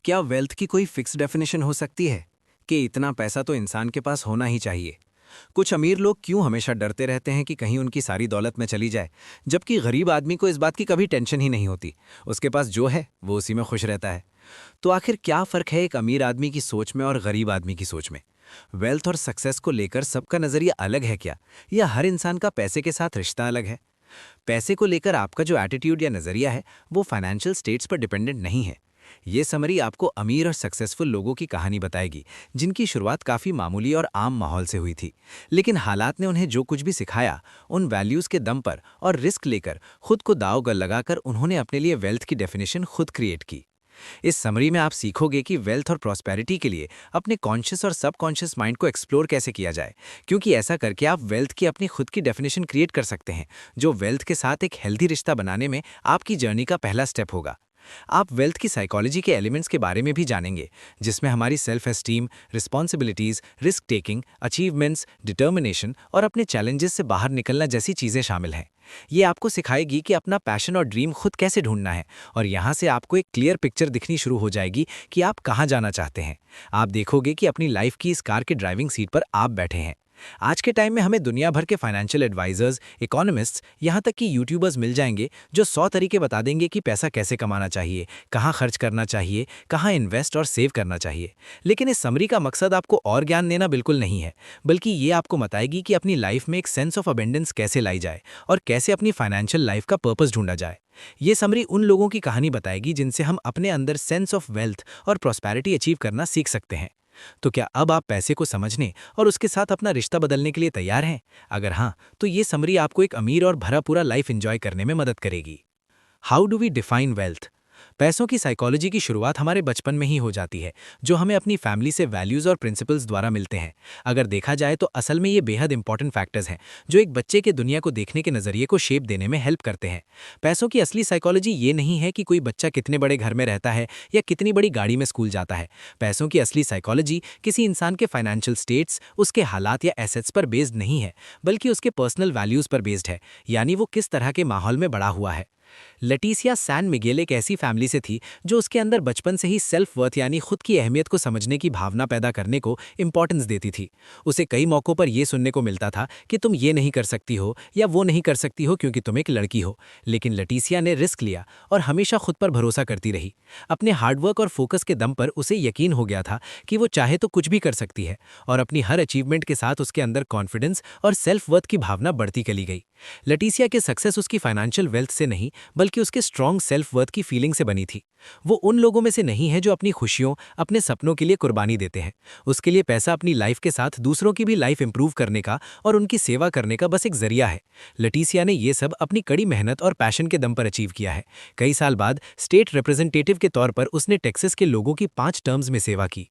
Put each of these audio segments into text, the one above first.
क्या वेल्थ की कोई फिक्स डेफिनेशन हो सकती है कि इतना पैसा तो इंसान के पास होना ही चाहिए? कुछ अमीर लोग क्यों हमेशा डरते रहते हैं कि कहीं उनकी सारी दौलत में चली जाए, जबकि गरीब आदमी को इस बात की कभी टेंशन ही नहीं होती। उसके पास जो है वो उसी में खुश रहता है। तो आखिर क्या फर्क है एक अमीर आदमी की सोच में और गरीब आदमी की सोच में? वेल्थ और सक्सेस को लेकर सबका नजरिया अलग है क्या, या हर इंसान का पैसे के साथ रिश्ता अलग है? पैसे को लेकर आपका जो एटीट्यूड या नजरिया है वो फाइनेंशियल स्टेट्स पर डिपेंडेंट नहीं है। ये समरी आपको अमीर और सक्सेसफुल लोगों की कहानी बताएगी, जिनकी शुरुआत काफ़ी मामूली और आम माहौल से हुई थी, लेकिन हालात ने उन्हें जो कुछ भी सिखाया, उन वैल्यूज़ के दम पर और रिस्क लेकर, खुद को दांव पर लगाकर उन्होंने अपने लिए वेल्थ की डेफिनेशन खुद क्रिएट की। इस समरी में आप सीखोगे कि वेल्थ और प्रॉस्पेरिटी के लिए अपने कॉन्शियस और सबकॉन्शियस माइंड को एक्सप्लोर कैसे किया जाए, क्योंकि ऐसा करके आप वेल्थ की अपनी खुद की डेफिनेशन क्रिएट कर सकते हैं, जो वेल्थ के साथ एक हेल्दी रिश्ता बनाने में आपकी जर्नी का पहला स्टेप होगा। आप वेल्थ की साइकोलॉजी के एलिमेंट्स के बारे में भी जानेंगे, जिसमें हमारी self esteem, responsibilities, risk taking, achievements, determination और अपने चैलेंजेस से बाहर निकलना जैसी चीज़ें शामिल हैं। ये आपको सिखाएगी कि अपना पैशन और ड्रीम खुद कैसे ढूंढना है, और यहाँ से आपको एक क्लियर पिक्चर दिखनी शुरू हो जाएगी कि आप कहाँ जाना चाहते हैं। आप देखोगे कि अपनी लाइफ की इस कार के ड्राइविंग सीट पर आप बैठे हैं। आज के टाइम में हमें दुनिया भर के फाइनेंशियल एडवाइजर्स, इकोनॉमिस्ट्स, यहाँ तक कि यूट्यूबर्स मिल जाएंगे जो 100 तरीके बता देंगे कि पैसा कैसे कमाना चाहिए, कहाँ खर्च करना चाहिए, कहाँ इन्वेस्ट और सेव करना चाहिए। लेकिन इस समरी का मकसद आपको और ज्ञान देना बिल्कुल नहीं है, बल्कि ये आपको बताएगी कि अपनी लाइफ में एक सेंस ऑफ अबेंडेंस कैसे लाई जाए और कैसे अपनी फाइनेंशियल लाइफ का पर्पस ढूंढा जाए। ये समरी उन लोगों की कहानी बताएगी जिनसे हम अपने अंदर सेंस ऑफ वेल्थ और प्रॉस्पेरिटी अचीव करना सीख सकते हैं। तो क्या अब आप पैसे को समझने और उसके साथ अपना रिश्ता बदलने के लिए तैयार हैं? अगर हाँ, तो ये समरी आपको एक अमीर और भरा पूरा लाइफ एंजॉय करने में मदद करेगी। How do we define wealth? पैसों की साइकोलॉजी की शुरुआत हमारे बचपन में ही हो जाती है, जो हमें अपनी फैमिली से वैल्यूज़ और प्रिंसिपल्स द्वारा मिलते हैं। अगर देखा जाए तो असल में ये बेहद इंपॉर्टेंट फैक्टर्स हैं, जो एक बच्चे के दुनिया को देखने के नज़रिए को शेप देने में हेल्प करते हैं। पैसों की असली साइकोलॉजी ये नहीं है कि कोई बच्चा कितने बड़े घर में रहता है या कितनी बड़ी गाड़ी में स्कूल जाता है। पैसों की असली साइकोलॉजी किसी इंसान के फाइनेंशियल स्टेट्स, उसके हालात या एसेट्स पर बेस्ड नहीं है, बल्कि उसके पर्सनल वैल्यूज़ पर बेस्ड है, यानी वो किस तरह के माहौल में बड़ा हुआ है। लेटिसिया सैन मिगेल एक ऐसी फैमिली से थी जो उसके अंदर बचपन से ही सेल्फ वर्थ यानी खुद की अहमियत को समझने की भावना पैदा करने को इंपॉर्टेंस देती थी। उसे कई मौक़ों पर यह सुनने को मिलता था कि तुम ये नहीं कर सकती हो या वो नहीं कर सकती हो क्योंकि तुम एक लड़की हो। लेकिन लेटिसिया ने रिस्क लिया और हमेशा खुद पर भरोसा करती रही। अपने हार्डवर्क और फोकस के दम पर उसे यकीन हो गया था कि वो चाहे तो कुछ भी कर सकती है, और अपनी हर अचीवमेंट के साथ उसके अंदर कॉन्फिडेंस और सेल्फ वर्थ की भावना बढ़ती चली गई। लेटिसिया के सक्सेस उसकी फाइनेंशियल वेल्थ से नहीं, बल्कि उसके स्ट्रॉन्ग सेल्फ वर्थ की फीलिंग से बनी थी। वो उन लोगों में से नहीं है जो अपनी खुशियों, अपने सपनों के लिए कुर्बानी देते हैं। उसके लिए पैसा अपनी लाइफ के साथ दूसरों की भी लाइफ इंप्रूव करने का और उनकी सेवा करने का बस एक जरिया है। लेटिसिया ने ये सब अपनी कड़ी मेहनत और पैशन के दम पर अचीव किया है। कई साल बाद स्टेट रिप्रेजेंटेटिव के तौर पर उसने टेक्सास के लोगों की 5 टर्म्स में सेवा की।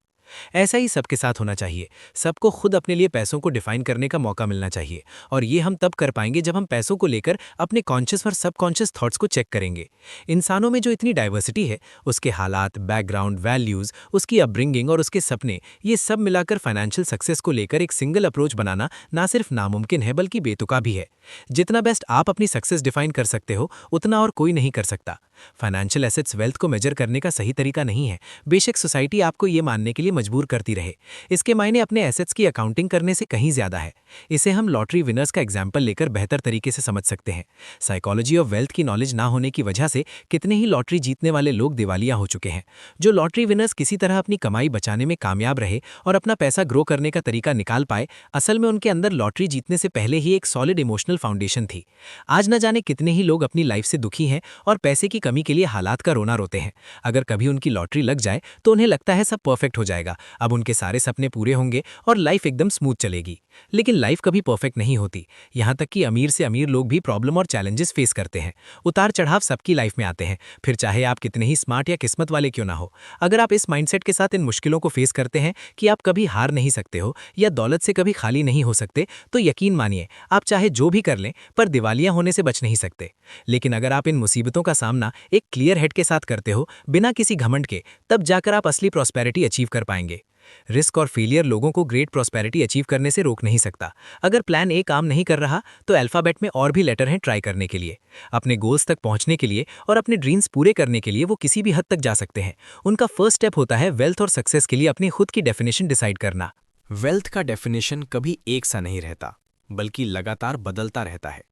ऐसा ही सबके साथ होना चाहिए। सबको खुद अपने लिए पैसों को डिफाइन करने का मौका मिलना चाहिए, और ये हम तब कर पाएंगे जब हम पैसों को लेकर अपने कॉन्शियस और सबकॉन्शियस थॉट्स को चेक करेंगे। इंसानों में जो इतनी डाइवर्सिटी है, उसके हालात, बैकग्राउंड, वैल्यूज़, उसकी अपब्रिंगिंग और उसके सपने, ये सब मिलाकर फाइनेंशियल सक्सेस को लेकर एक सिंगल अप्रोच बनाना ना सिर्फ नामुमकिन है बल्कि बेतुका भी है। जितना बेस्ट आप अपनी सक्सेस डिफाइन कर सकते हो, उतना और कोई नहीं कर सकता। फाइनेंशियल एसेट्स वेल्थ को मेजर करने का सही तरीका नहीं है, बेशक सोसाइटी आपको ये मानने के लिए मजबूर करती रहे। इसके मायने अपने एसेट्स की अकाउंटिंग करने से कहीं ज्यादा है। इसे हम लॉटरी विनर्स का एग्जाम्पल लेकर बेहतर तरीके से समझ सकते हैं। साइकोलॉजी ऑफ वेल्थ की नॉलेज ना होने की वजह से कितने ही लॉटरी जीतने वाले लोग दिवालिया हो चुके हैं। जो लॉटरी विनर्स किसी तरह अपनी कमाई बचाने में कामयाब रहे और अपना पैसा ग्रो करने का तरीका निकाल पाए, असल में उनके अंदर लॉटरी जीतने से पहले ही एक सॉलिड इमोशनल फाउंडेशन थी। आज न जाने कितने ही लोग अपनी लाइफ से दुखी हैं और पैसे की कमी के लिए हालात का रोना रोते हैं। अगर कभी उनकी लॉटरी लग जाए तो उन्हें लगता है सब परफेक्ट हो जाएगा, अब उनके सारे सपने पूरे होंगे और लाइफ एकदम स्मूथ चलेगी। लेकिन लाइफ कभी परफेक्ट नहीं होती। यहाँ तक कि अमीर से अमीर लोग भी प्रॉब्लम और चैलेंजेस फेस करते हैं। उतार चढ़ाव सबकी लाइफ में आते हैं, फिर चाहे आप कितने ही स्मार्ट या किस्मत वाले क्यों ना हो। अगर आप इस माइंडसेट के साथ इन मुश्किलों को फेस करते हैं कि आप कभी हार नहीं सकते हो या दौलत से कभी खाली नहीं हो सकते, तो यकीन मानिए आप चाहे जो भी कर लें पर दिवालिया होने से बच नहीं सकते। लेकिन अगर आप इन मुसीबतों का सामना एक क्लियर हेड के साथ करते हो, बिना किसी घमंड के, तब जाकर आप असली प्रॉस्पेरिटी अचीव कर पाएंगे। रिस्क और फेलियर लोगों को ग्रेट प्रॉस्पेरिटी अचीव करने से रोक नहीं सकता। अगर प्लान ए काम नहीं कर रहा तो अल्फाबेट में और भी लेटर हैं ट्राई करने के लिए। अपने गोल्स तक पहुंचने के लिए और अपने ड्रीम्स पूरे करने के लिए वो किसी भी हद तक जा सकते हैं। उनका फर्स्ट स्टेप होता है वेल्थ और सक्सेस के लिए अपनी खुद की डेफिनेशन डिसाइड करना। वेल्थ का डेफिनेशन कभी एक सा नहीं रहता, बल्कि लगातार बदलता रहता है।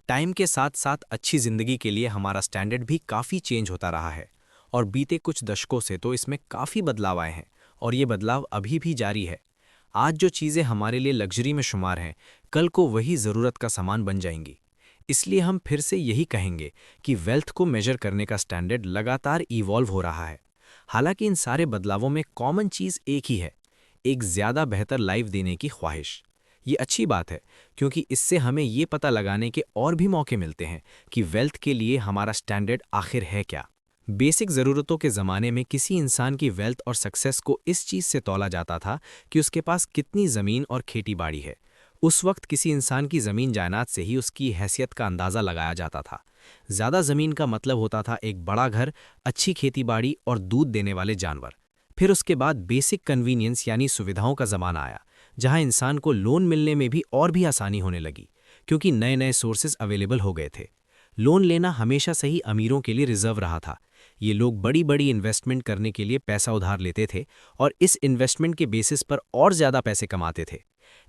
टाइम के साथ साथ अच्छी जिंदगी के लिए हमारा स्टैंडर्ड भी काफ़ी चेंज होता रहा है और बीते कुछ दशकों से तो इसमें काफ़ी बदलाव आए हैं और ये बदलाव अभी भी जारी है। आज जो चीज़ें हमारे लिए लग्जरी में शुमार हैं, कल को वही ज़रूरत का सामान बन जाएंगी। इसलिए हम फिर से यही कहेंगे कि वेल्थ को मेजर करने का स्टैंडर्ड लगातार इवॉल्व हो रहा है। हालांकि इन सारे बदलावों में कॉमन चीज़ एक ही है, एक ज़्यादा बेहतर लाइफ देने की ख्वाहिश। ये अच्छी बात है क्योंकि इससे हमें ये पता लगाने के और भी मौके मिलते हैं कि वेल्थ के लिए हमारा स्टैंडर्ड आखिर है क्या। बेसिक ज़रूरतों के ज़माने में किसी इंसान की वेल्थ और सक्सेस को इस चीज़ से तौला जाता था कि उसके पास कितनी ज़मीन और खेती बाड़ी है। उस वक्त किसी इंसान की ज़मीन जायदाद से ही उसकी हैसियत का अंदाज़ा लगाया जाता था। ज़्यादा ज़मीन का मतलब होता था एक बड़ा घर, अच्छी खेती बाड़ी और दूध देने वाले जानवर। फिर उसके बाद बेसिक कन्वीनियंस यानी सुविधाओं का ज़माना आया, जहां इंसान को लोन मिलने में भी और भी आसानी होने लगी क्योंकि नए नए सोर्सेज अवेलेबल हो गए थे। लोन लेना हमेशा से ही अमीरों के लिए रिजर्व रहा था। ये लोग बड़ी बड़ी इन्वेस्टमेंट करने के लिए पैसा उधार लेते थे और इस इन्वेस्टमेंट के बेसिस पर और ज़्यादा पैसे कमाते थे।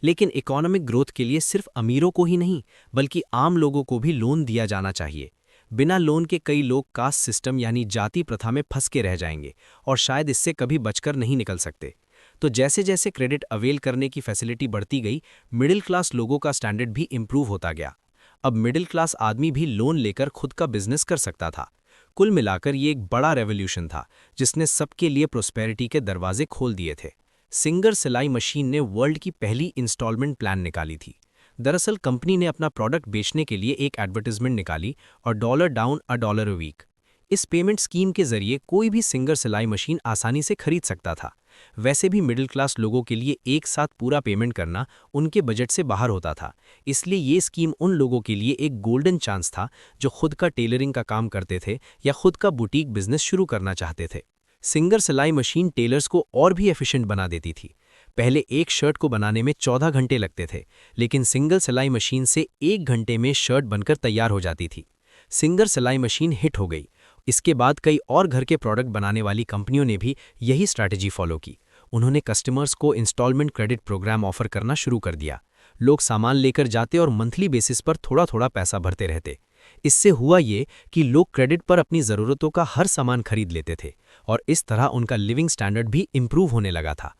लेकिन इकोनॉमिक ग्रोथ के लिए सिर्फ अमीरों को ही नहीं बल्कि आम लोगों को भी लोन दिया जाना चाहिए। बिना लोन के कई लोग कास्ट सिस्टम यानी जाति प्रथा में फंस के रह जाएंगे और शायद इससे कभी बचकर नहीं निकल सकते। तो जैसे जैसे क्रेडिट अवेल करने की फैसिलिटी बढ़ती गई, मिडिल क्लास लोगों का स्टैंडर्ड भी इंप्रूव होता गया। अब मिडिल क्लास आदमी भी लोन लेकर खुद का बिजनेस कर सकता था। कुल मिलाकर ये एक बड़ा रेवोल्यूशन था जिसने सबके लिए प्रोस्पेरिटी के दरवाजे खोल दिए थे। सिंगर सिलाई मशीन ने वर्ल्ड की पहली इंस्टॉलमेंट प्लान निकाली थी। दरअसल कंपनी ने अपना प्रोडक्ट बेचने के लिए एक एडवर्टाइजमेंट निकाली और डॉलर डाउन $1 अ वीक। इस पेमेंट स्कीम के जरिए कोई भी सिंगर सिलाई मशीन आसानी से खरीद सकता था। वैसे भी मिडिल क्लास लोगों के लिए एक साथ पूरा पेमेंट करना उनके बजट से बाहर होता था, इसलिए ये स्कीम उन लोगों के लिए एक गोल्डन चांस था जो खुद का टेलरिंग का काम करते थे या खुद का बुटीक बिजनेस शुरू करना चाहते थे। सिंगर सिलाई मशीन टेलर्स को और भी एफिशिएंट बना देती थी। पहले एक शर्ट को बनाने में 14 घंटे लगते थे, लेकिन सिंगल सिलाई मशीन से 1 घंटे में शर्ट बनकर तैयार हो जाती थी। सिंगर सिलाई मशीन हिट हो गई। इसके बाद कई और घर के प्रोडक्ट बनाने वाली कंपनियों ने भी यही स्ट्रैटेजी फॉलो की। उन्होंने कस्टमर्स को इंस्टॉलमेंट क्रेडिट प्रोग्राम ऑफर करना शुरू कर दिया। लोग सामान लेकर जाते और मंथली बेसिस पर थोड़ा थोड़ा पैसा भरते रहते। इससे हुआ ये कि लोग क्रेडिट पर अपनी ज़रूरतों का हर सामान खरीद लेते थे और इस तरह उनका लिविंग स्टैंडर्ड भी इम्प्रूव होने लगा था।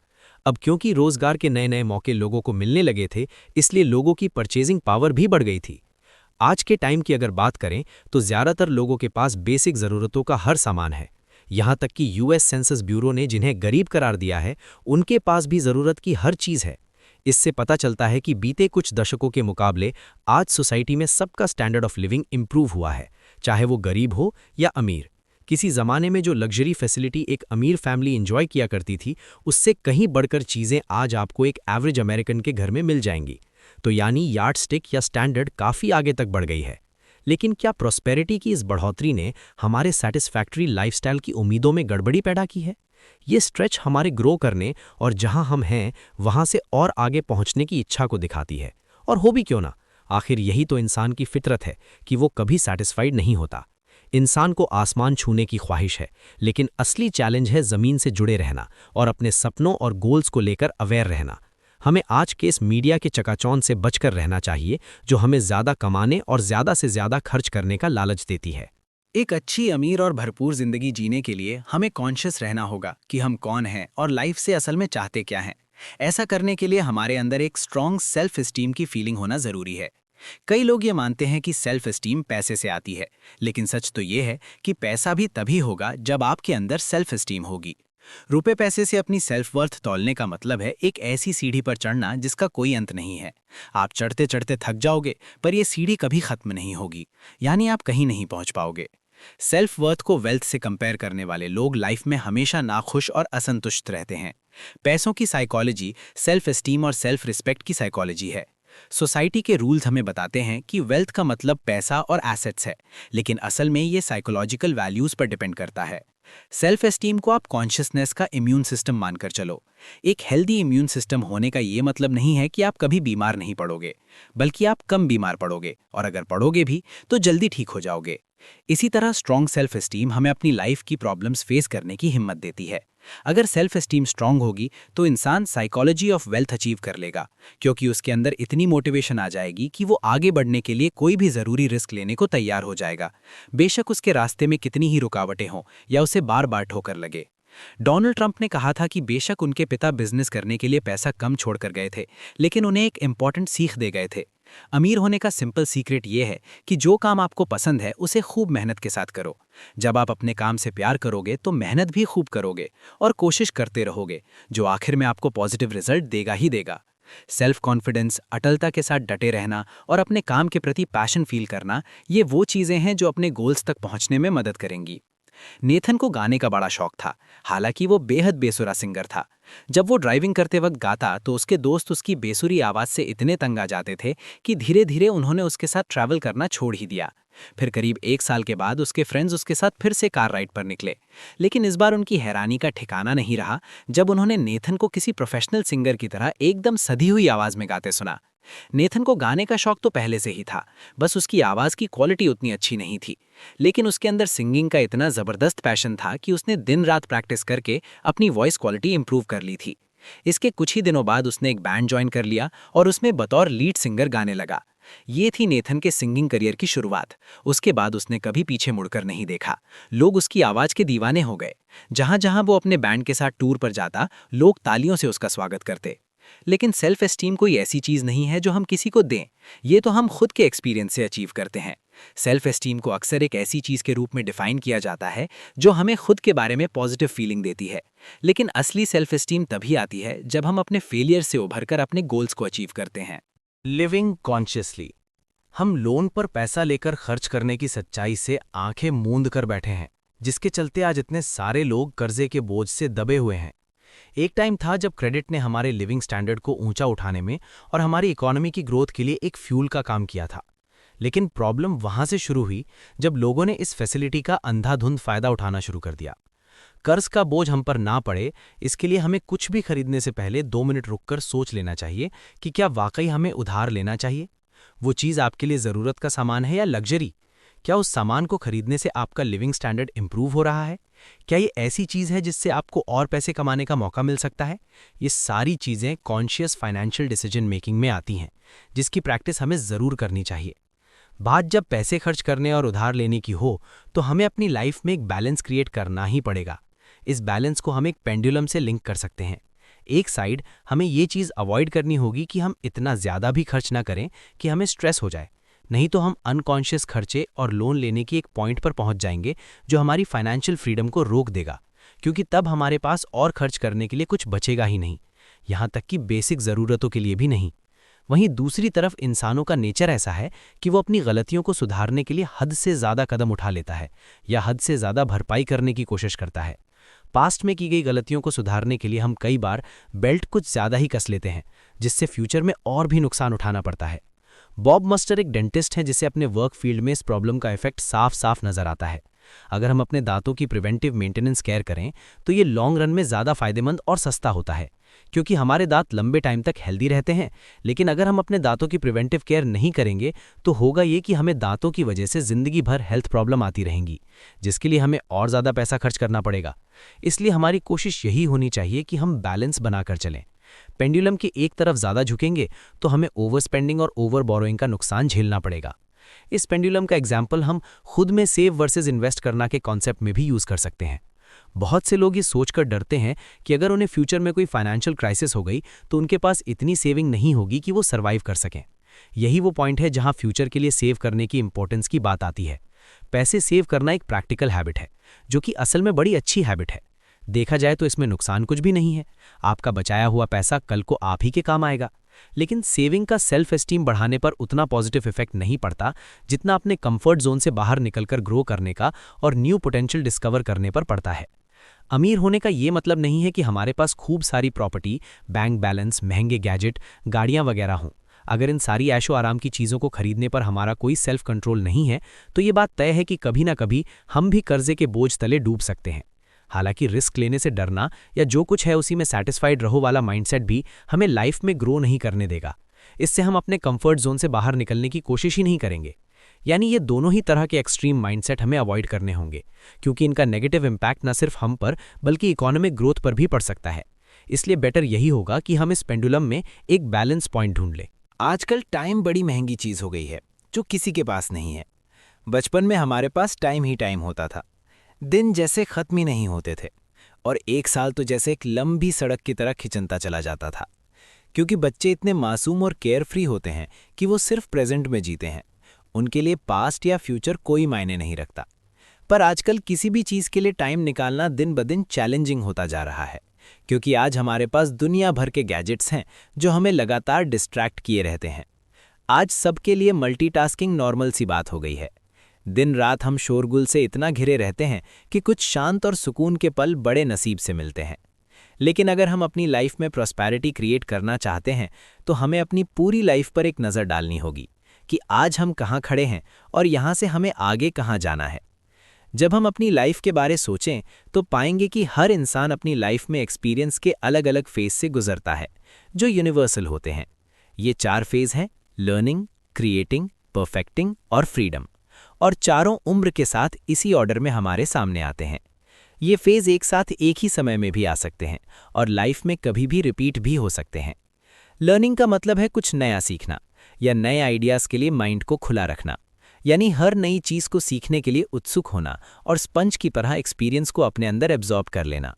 अब क्योंकि रोजगार के नए नए मौके लोगों को मिलने लगे थे, इसलिए लोगों की परचेजिंग पावर भी बढ़ गई थी। आज के टाइम की अगर बात करें तो ज़्यादातर लोगों के पास बेसिक ज़रूरतों का हर सामान है। यहाँ तक कि यूएस सेंसस ब्यूरो ने जिन्हें गरीब करार दिया है, उनके पास भी ज़रूरत की हर चीज़ है। इससे पता चलता है कि बीते कुछ दशकों के मुकाबले आज सोसाइटी में सबका स्टैंडर्ड ऑफ लिविंग इम्प्रूव हुआ है, चाहे वो गरीब हो या अमीर। किसी ज़माने में जो लग्जरी फैसिलिटी एक अमीर फैमिली एंजॉय किया करती थी, उससे कहीं बढ़कर चीज़ें आज आपको एक एवरेज अमेरिकन के घर में मिल जाएंगी। तो यानी यार्डस्टिक या स्टैंडर्ड काफ़ी आगे तक बढ़ गई है। लेकिन क्या प्रॉस्पेरिटी की इस बढ़ोतरी ने हमारे सैटिस्फैक्टरी लाइफस्टाइल की उम्मीदों में गड़बड़ी पैदा की है? ये स्ट्रेच हमारे ग्रो करने और जहां हम हैं वहां से और आगे पहुंचने की इच्छा को दिखाती है। और हो भी क्यों ना, आखिर यही तो इंसान की फितरत है कि वो कभी सैटिस्फाइड नहीं होता। इंसान को आसमान छूने की ख्वाहिश है, लेकिन असली चैलेंज है ज़मीन से जुड़े रहना और अपने सपनों और गोल्स को लेकर अवेयर रहना। हमें आज के इस मीडिया के चकाचौंध से बचकर रहना चाहिए जो हमें ज़्यादा कमाने और ज़्यादा से ज़्यादा खर्च करने का लालच देती है। एक अच्छी, अमीर और भरपूर जिंदगी जीने के लिए हमें कॉन्शियस रहना होगा कि हम कौन हैं और लाइफ से असल में चाहते क्या हैं। ऐसा करने के लिए हमारे अंदर एक स्ट्रॉन्ग सेल्फ एस्टीम की फीलिंग होना ज़रूरी है। कई लोग ये मानते हैं कि सेल्फ एस्टीम पैसे से आती है, लेकिन सच तो ये है कि पैसा भी तभी होगा जब आपके अंदर सेल्फ एस्टीम होगी। रुपए पैसे से अपनी सेल्फ वर्थ तौलने का मतलब है एक ऐसी सीढ़ी पर चढ़ना जिसका कोई अंत नहीं है। आप चढ़ते चढ़ते थक जाओगे, पर यह सीढ़ी कभी खत्म नहीं होगी, यानी आप कहीं नहीं पहुंच पाओगे। सेल्फ वर्थ को वेल्थ से कंपेयर करने वाले लोग लाइफ में हमेशा नाखुश और असंतुष्ट रहते हैं। पैसों की साइकोलॉजी सेल्फ एस्टीम और सेल्फ रिस्पेक्ट की साइकोलॉजी है। सोसाइटी के रूल्स हमें बताते हैं कि वेल्थ का मतलब पैसा और एसेट्स है, लेकिन असल में ये साइकोलॉजिकल वैल्यूज पर डिपेंड करता है। सेल्फ एस्टीम को आप कॉन्शियसनेस का इम्यून सिस्टम मानकर चलो। एक हेल्दी इम्यून सिस्टम होने का ये मतलब नहीं है कि आप कभी बीमार नहीं पड़ोगे, बल्कि आप कम बीमार पड़ोगे, और अगर पड़ोगे भी तो जल्दी ठीक हो जाओगे। इसी तरह स्ट्रॉन्ग सेल्फ एस्टीम हमें अपनी लाइफ की प्रॉब्लम्स फेस करने की हिम्मत देती है। अगर सेल्फ एस्टीम स्ट्रांग होगी तो इंसान साइकोलॉजी ऑफ वेल्थ अचीव कर लेगा, क्योंकि उसके अंदर इतनी मोटिवेशन आ जाएगी कि वो आगे बढ़ने के लिए कोई भी ज़रूरी रिस्क लेने को तैयार हो जाएगा, बेशक उसके रास्ते में कितनी ही रुकावटें हों या उसे बार बार ठोकर लगे। डोनाल्ड ट्रंप ने कहा था कि बेशक उनके पिता बिजनेस करने के लिए पैसा कम छोड़कर गए थे, लेकिन उन्हें एक इंपॉर्टेंट सीख दे गए थे। अमीर होने का सिंपल सीक्रेट ये है कि जो काम आपको पसंद है उसे खूब मेहनत के साथ करो। जब आप अपने काम से प्यार करोगे तो मेहनत भी खूब करोगे और कोशिश करते रहोगे, जो आखिर में आपको पॉजिटिव रिजल्ट देगा ही देगा। सेल्फ कॉन्फिडेंस, अटलता के साथ डटे रहना और अपने काम के प्रति पैशन फील करना, ये वो चीज़ें हैं जो अपने गोल्स तक पहुंचने में मदद करेंगी। नेथन को गाने का बड़ा शौक था, हालांकि वो बेहद बेसुरा सिंगर था। जब वो ड्राइविंग करते वक्त गाता तो उसके दोस्त उसकी बेसुरी आवाज़ से इतने तंग आ जाते थे कि धीरे धीरे उन्होंने उसके साथ ट्रैवल करना छोड़ ही दिया। फिर करीब 1 साल के बाद उसके फ्रेंड्स उसके साथ फिर से कार राइड पर निकले, लेकिन इस बार उनकी हैरानी का ठिकाना नहीं रहा जब उन्होंने नेथन को किसी प्रोफेशनल सिंगर की तरह एकदम सधी हुई आवाज़ में गाते सुना। नेथन को गाने का शौक तो पहले से ही था, बस उसकी आवाज़ की क्वालिटी उतनी अच्छी नहीं थी। लेकिन उसके अंदर सिंगिंग का इतना ज़बरदस्त पैशन था कि उसने दिन रात प्रैक्टिस करके अपनी वॉइस क्वालिटी इंप्रूव कर ली थी। इसके कुछ ही दिनों बाद उसने एक बैंड ज्वाइन कर लिया और उसमें बतौर लीड सिंगर गाने लगा। ये थी नेथन के सिंगिंग करियर की शुरुआत। उसके बाद उसने कभी पीछे मुड़कर नहीं देखा। लोग उसकी आवाज़ के दीवाने हो गए। जहाँ जहाँ वो अपने बैंड के साथ टूर पर जाता, लोग तालियों से उसका स्वागत करते। लेकिन सेल्फ एस्टीम कोई ऐसी चीज़ नहीं है जो हम किसी को दें, ये तो हम खुद के एक्सपीरियंस से अचीव करते हैं। सेल्फ एस्टीम को अक्सर एक ऐसी चीज़ के रूप में डिफाइन किया जाता है जो हमें खुद के बारे में पॉजिटिव फीलिंग देती है। लेकिन असली सेल्फ एस्टीम तभी आती है जब हम अपने फेलियर से उभरकर अपने गोल्स को अचीव करते हैं। Living consciously. हम लोन पर पैसा लेकर खर्च करने की सच्चाई से आंखें मूंद कर बैठे हैं, जिसके चलते आज इतने सारे लोग कर्जे के बोझ से दबे हुए हैं। एक टाइम था जब क्रेडिट ने हमारे लिविंग स्टैंडर्ड को ऊंचा उठाने में और हमारी इकोनॉमी की ग्रोथ के लिए एक फ्यूल का काम किया था। लेकिन प्रॉब्लम वहां से शुरू हुई जब लोगों ने इस फैसिलिटी का अंधाधुंध फायदा उठाना शुरू कर दिया। कर्ज का बोझ हम पर ना पड़े, इसके लिए हमें कुछ भी खरीदने से पहले 2 मिनट रुककर सोच लेना चाहिए कि क्या वाकई हमें उधार लेना चाहिए। वो चीज़ आपके लिए ज़रूरत का सामान है या लग्जरी? क्या उस सामान को खरीदने से आपका लिविंग स्टैंडर्ड इंप्रूव हो रहा है? क्या ये ऐसी चीज़ है जिससे आपको और पैसे कमाने का मौका मिल सकता है? ये सारी चीज़ें कॉन्शियस फाइनेंशियल डिसीजन मेकिंग में आती हैं, जिसकी प्रैक्टिस हमें ज़रूर करनी चाहिए। बात जब पैसे खर्च करने और उधार लेने की हो, तो हमें अपनी लाइफ में एक बैलेंस क्रिएट करना ही पड़ेगा। इस बैलेंस को हम एक पेंडुलम से लिंक कर सकते हैं। एक साइड हमें ये चीज़ अवॉइड करनी होगी कि हम इतना ज़्यादा भी खर्च ना करें कि हमें स्ट्रेस हो जाए, नहीं तो हम अनकॉन्शियस खर्चे और लोन लेने की एक पॉइंट पर पहुंच जाएंगे जो हमारी फाइनेंशियल फ्रीडम को रोक देगा, क्योंकि तब हमारे पास और खर्च करने के लिए कुछ बचेगा ही नहीं, यहाँ तक कि बेसिक ज़रूरतों के लिए भी नहीं। वहीं दूसरी तरफ इंसानों का नेचर ऐसा है कि वो अपनी गलतियों को सुधारने के लिए हद से ज़्यादा कदम उठा लेता है या हद से ज़्यादा भरपाई करने की कोशिश करता है। पास्ट में की गई गलतियों को सुधारने के लिए हम कई बार बेल्ट कुछ ज़्यादा ही कस लेते हैं, जिससे फ्यूचर में और भी नुकसान उठाना पड़ता है। बॉब मस्टर एक डेंटिस्ट हैं जिसे अपने वर्क फील्ड में इस प्रॉब्लम का इफेक्ट साफ साफ नजर आता है। अगर हम अपने दांतों की प्रिवेंटिव मेंटेनेंस केयर करें तो ये लॉन्ग रन में ज़्यादा फायदेमंद और सस्ता होता है, क्योंकि हमारे दांत लंबे टाइम तक हेल्दी रहते हैं। लेकिन अगर हम अपने दांतों की प्रिवेंटिव केयर नहीं करेंगे तो होगा ये कि हमें दांतों की वजह से ज़िंदगी भर हेल्थ प्रॉब्लम आती रहेंगी, जिसके लिए हमें और ज़्यादा पैसा खर्च करना पड़ेगा। इसलिए हमारी कोशिश यही होनी चाहिए कि हम बैलेंस बनाकर चलें। पेंडुलम की एक तरफ ज़्यादा झुकेंगे तो हमें ओवर स्पेंडिंग और ओवर बोरोइंग का नुकसान झेलना पड़ेगा। इस पेंडुलम का एग्जाम्पल हम खुद में सेव वर्सेस इन्वेस्ट करना के कॉन्सेप्ट में भी यूज़ कर सकते हैं। बहुत से लोग ये सोचकर डरते हैं कि अगर उन्हें फ्यूचर में कोई फाइनेंशियल क्राइसिस हो गई तो उनके पास इतनी सेविंग नहीं होगी कि वो सर्वाइव कर सकें। यही वो पॉइंट है जहां फ्यूचर के लिए सेव करने की इंपॉर्टेंस की बात आती है। पैसे सेव करना एक प्रैक्टिकल हैबिट है, जो कि असल में बड़ी अच्छी हैबिट है। देखा जाए तो इसमें नुकसान कुछ भी नहीं है। आपका बचाया हुआ पैसा कल को आप ही के काम आएगा। लेकिन सेविंग का सेल्फ एस्टीम बढ़ाने पर उतना पॉजिटिव इफेक्ट नहीं पड़ता जितना अपने कंफर्ट जोन से बाहर निकलकर ग्रो करने का और न्यू पोटेंशियल डिस्कवर करने पर पड़ता है। अमीर होने का ये मतलब नहीं है कि हमारे पास खूब सारी प्रॉपर्टी, बैंक बैलेंस, महंगे गैजेट, गाड़ियां वगैरह हों। अगर इन सारी ऐशो आराम की चीज़ों को खरीदने पर हमारा कोई सेल्फ कंट्रोल नहीं है तो ये बात तय है कि कभी ना कभी हम भी कर्जे के बोझ तले डूब सकते हैं। हालांकि रिस्क लेने से डरना या जो कुछ है उसी में सैटिस्फाइड रहो वाला माइंडसेट भी हमें लाइफ में ग्रो नहीं करने देगा। इससे हम अपने कंफर्ट जोन से बाहर निकलने की कोशिश ही नहीं करेंगे। यानी ये दोनों ही तरह के एक्सट्रीम माइंडसेट हमें अवॉइड करने होंगे, क्योंकि इनका नेगेटिव इम्पैक्ट न सिर्फ हम पर बल्कि इकोनॉमिक ग्रोथ पर भी पड़ सकता है। इसलिए बेटर यही होगा कि हम इस पेंडुलम में एक बैलेंस पॉइंट ढूंढ लें। आजकल टाइम बड़ी महंगी चीज़ हो गई है जो किसी के पास नहीं है। बचपन में हमारे पास टाइम ही टाइम होता था, दिन जैसे खत्म ही नहीं होते थे और एक साल तो जैसे एक लंबी सड़क की तरह खिंचता चला जाता था। क्योंकि बच्चे इतने मासूम और केयर फ्री होते हैं कि वो सिर्फ प्रेजेंट में जीते हैं, उनके लिए पास्ट या फ्यूचर कोई मायने नहीं रखता। पर आजकल किसी भी चीज़ के लिए टाइम निकालना दिन ब दिन चैलेंजिंग होता जा रहा है, क्योंकि आज हमारे पास दुनिया भर के गैजेट्स हैं जो हमें लगातार डिस्ट्रैक्ट किए रहते हैं। आज सबके लिए मल्टीटास्किंग नॉर्मल सी बात हो गई है। दिन रात हम शोरगुल से इतना घिरे रहते हैं कि कुछ शांत और सुकून के पल बड़े नसीब से मिलते हैं। लेकिन अगर हम अपनी लाइफ में प्रॉस्पेरिटी क्रिएट करना चाहते हैं तो हमें अपनी पूरी लाइफ पर एक नज़र डालनी होगी कि आज हम कहाँ खड़े हैं और यहाँ से हमें आगे कहाँ जाना है। जब हम अपनी लाइफ के बारे सोचें तो पाएंगे कि हर इंसान अपनी लाइफ में एक्सपीरियंस के अलग अलग फेज से गुजरता है जो यूनिवर्सल होते हैं। ये 4 फेज हैं: लर्निंग, क्रिएटिंग, परफेक्टिंग और फ्रीडम। और चारों उम्र के साथ इसी ऑर्डर में हमारे सामने आते हैं। ये फेज एक साथ एक ही समय में भी आ सकते हैं और लाइफ में कभी भी रिपीट भी हो सकते हैं। लर्निंग का मतलब है कुछ नया सीखना या नए आइडियाज़ के लिए माइंड को खुला रखना, यानी हर नई चीज़ को सीखने के लिए उत्सुक होना और स्पंज की तरह एक्सपीरियंस को अपने अंदर एब्जॉर्ब कर लेना।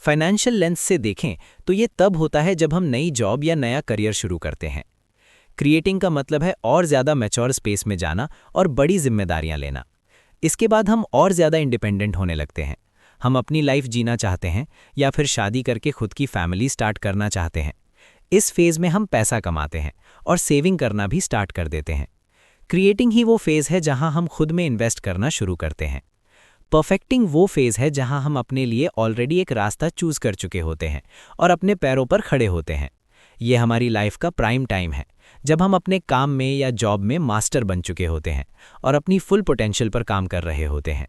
फाइनेंशियल लेंस से देखें तो ये तब होता है जब हम नई जॉब या नया करियर शुरू करते हैं। क्रिएटिंग का मतलब है और ज़्यादा मैच्योर स्पेस में जाना और बड़ी जिम्मेदारियां लेना। इसके बाद हम और ज़्यादा इंडिपेंडेंट होने लगते हैं। हम अपनी लाइफ जीना चाहते हैं या फिर शादी करके खुद की फैमिली स्टार्ट करना चाहते हैं। इस फेज़ में हम पैसा कमाते हैं और सेविंग करना भी स्टार्ट कर देते हैं। क्रिएटिंग ही वो फेज़ है जहां हम खुद में इन्वेस्ट करना शुरू करते हैं। परफेक्टिंग वो फेज़ है जहां हम अपने लिए ऑलरेडी एक रास्ता चूज़ कर चुके होते हैं और अपने पैरों पर खड़े होते हैं। ये हमारी लाइफ का प्राइम टाइम है जब हम अपने काम में या जॉब में मास्टर बन चुके होते हैं और अपनी फुल पोटेंशियल पर काम कर रहे होते हैं।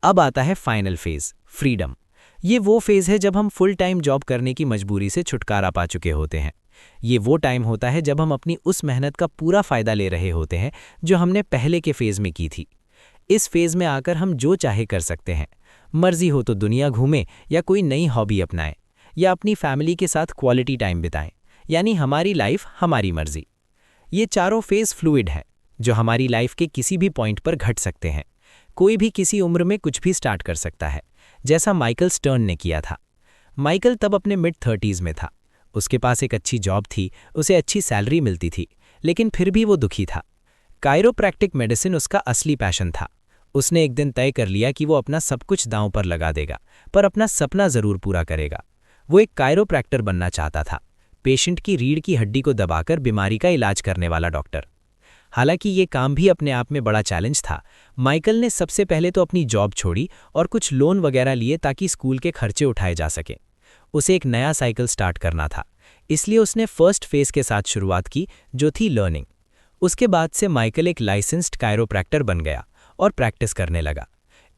अब आता है फाइनल फेज़, फ्रीडम। ये वो फेज़ है जब हम फुल टाइम जॉब करने की मजबूरी से छुटकारा पा चुके होते हैं। ये वो टाइम होता है जब हम अपनी उस मेहनत का पूरा फ़ायदा ले रहे होते हैं जो हमने पहले के फेज़ में की थी। इस फेज़ में आकर हम जो चाहे कर सकते हैं। मर्जी हो तो दुनिया घूमें या कोई नई हॉबी अपनाएं या अपनी फैमिली के साथ क्वालिटी टाइम बिताएं, यानी हमारी लाइफ हमारी मर्जी। ये चारों फेज़ फ्लूइड है जो हमारी लाइफ के किसी भी पॉइंट पर घट सकते हैं। कोई भी किसी उम्र में कुछ भी स्टार्ट कर सकता है, जैसा माइकल स्टर्न ने किया था। माइकल तब अपने मिड-30s में था। उसके पास एक अच्छी जॉब थी, उसे अच्छी सैलरी मिलती थी, लेकिन फिर भी वो दुखी था। कायरोप्रैक्टिक मेडिसिन उसका असली पैशन था। उसने एक दिन तय कर लिया कि वो अपना सब कुछ दांव पर लगा देगा, पर अपना सपना ज़रूर पूरा करेगा। वो एक कायरोप्रैक्टर बनना चाहता था, पेशेंट की रीढ़ की हड्डी को दबाकर बीमारी का इलाज करने वाला डॉक्टर। हालांकि ये काम भी अपने आप में बड़ा चैलेंज था। माइकल ने सबसे पहले तो अपनी जॉब छोड़ी और कुछ लोन वगैरह लिए ताकि स्कूल के खर्चे उठाए जा सके। उसे एक नया साइकिल स्टार्ट करना था, इसलिए उसने फर्स्ट फेज़ के साथ शुरुआत की जो थी लर्निंग। उसके बाद से माइकल एक लाइसेंस्ड कायरोप्रैक्टर बन गया और प्रैक्टिस करने लगा।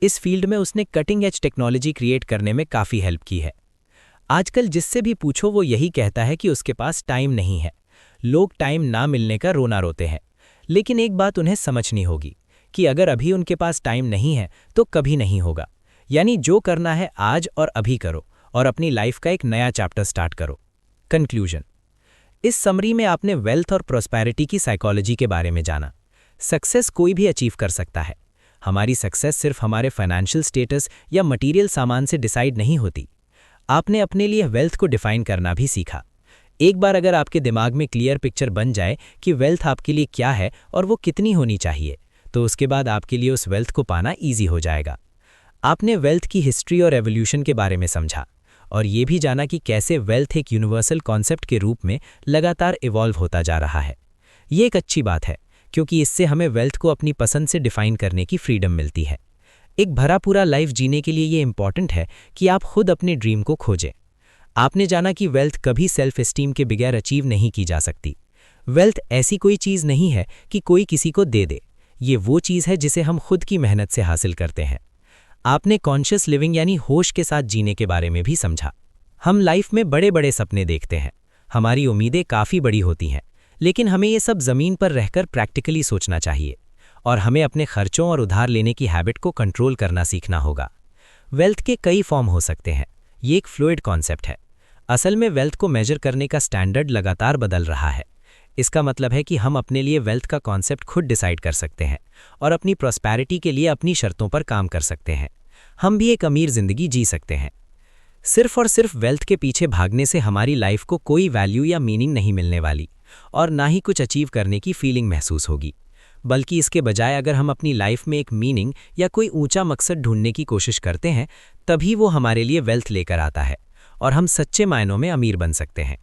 इस फील्ड में उसने कटिंग एज टेक्नोलॉजी क्रिएट करने में काफ़ी हेल्प की है। आजकल जिससे भी पूछो वो यही कहता है कि उसके पास टाइम नहीं है। लोग टाइम ना मिलने का रोना रोते हैं, लेकिन एक बात उन्हें समझनी होगी कि अगर अभी उनके पास टाइम नहीं है तो कभी नहीं होगा। यानी जो करना है आज और अभी करो और अपनी लाइफ का एक नया चैप्टर स्टार्ट करो। कंक्लूजन: इस समरी में आपने वेल्थ और प्रॉस्पेरिटी की साइकोलॉजी के बारे में जाना। सक्सेस कोई भी अचीव कर सकता है। हमारी सक्सेस सिर्फ हमारे फाइनेंशियल स्टेटस या मटीरियल सामान से डिसाइड नहीं होती। आपने अपने लिए वेल्थ को डिफाइन करना भी सीखा। एक बार अगर आपके दिमाग में क्लियर पिक्चर बन जाए कि वेल्थ आपके लिए क्या है और वो कितनी होनी चाहिए, तो उसके बाद आपके लिए उस वेल्थ को पाना ईजी हो जाएगा। आपने वेल्थ की हिस्ट्री और एवोल्यूशन के बारे में समझा और ये भी जाना कि कैसे वेल्थ एक यूनिवर्सल कॉन्सेप्ट के रूप में लगातार इवॉल्व होता जा रहा है। ये एक अच्छी बात है क्योंकि इससे हमें वेल्थ को अपनी पसंद से डिफाइन करने की फ्रीडम मिलती है। एक भरा पूरा लाइफ जीने के लिए ये इंपॉर्टेंट है कि आप खुद अपने ड्रीम को खोजें। आपने जाना कि वेल्थ कभी सेल्फ एस्टीम के बगैर अचीव नहीं की जा सकती। वेल्थ ऐसी कोई चीज़ नहीं है कि कोई किसी को दे दे। ये वो चीज़ है जिसे हम खुद की मेहनत से हासिल करते हैं। आपने कॉन्शियस लिविंग यानी होश के साथ जीने के बारे में भी समझा। हम लाइफ में बड़े बड़े सपने देखते हैं, हमारी उम्मीदें काफ़ी बड़ी होती हैं, लेकिन हमें ये सब ज़मीन पर रहकर प्रैक्टिकली सोचना चाहिए और हमें अपने खर्चों और उधार लेने की हैबिट को कंट्रोल करना सीखना होगा। वेल्थ के कई फॉर्म हो सकते हैं, ये एक फ्लूइड कॉन्सेप्ट है। असल में वेल्थ को मेजर करने का स्टैंडर्ड लगातार बदल रहा है। इसका मतलब है कि हम अपने लिए वेल्थ का कॉन्सेप्ट खुद डिसाइड कर सकते हैं और अपनी प्रॉस्पेरिटी के लिए अपनी शर्तों पर काम कर सकते हैं। हम भी एक अमीर जिंदगी जी सकते हैं। सिर्फ और सिर्फ वेल्थ के पीछे भागने से हमारी लाइफ को कोई वैल्यू या मीनिंग नहीं मिलने वाली और ना ही कुछ अचीव करने की फीलिंग महसूस होगी, बल्कि इसके बजाय अगर हम अपनी लाइफ में एक मीनिंग या कोई ऊंचा मकसद ढूंढने की कोशिश करते हैं, तभी वो हमारे लिए वेल्थ लेकर आता है और हम सच्चे मायनों में अमीर बन सकते हैं।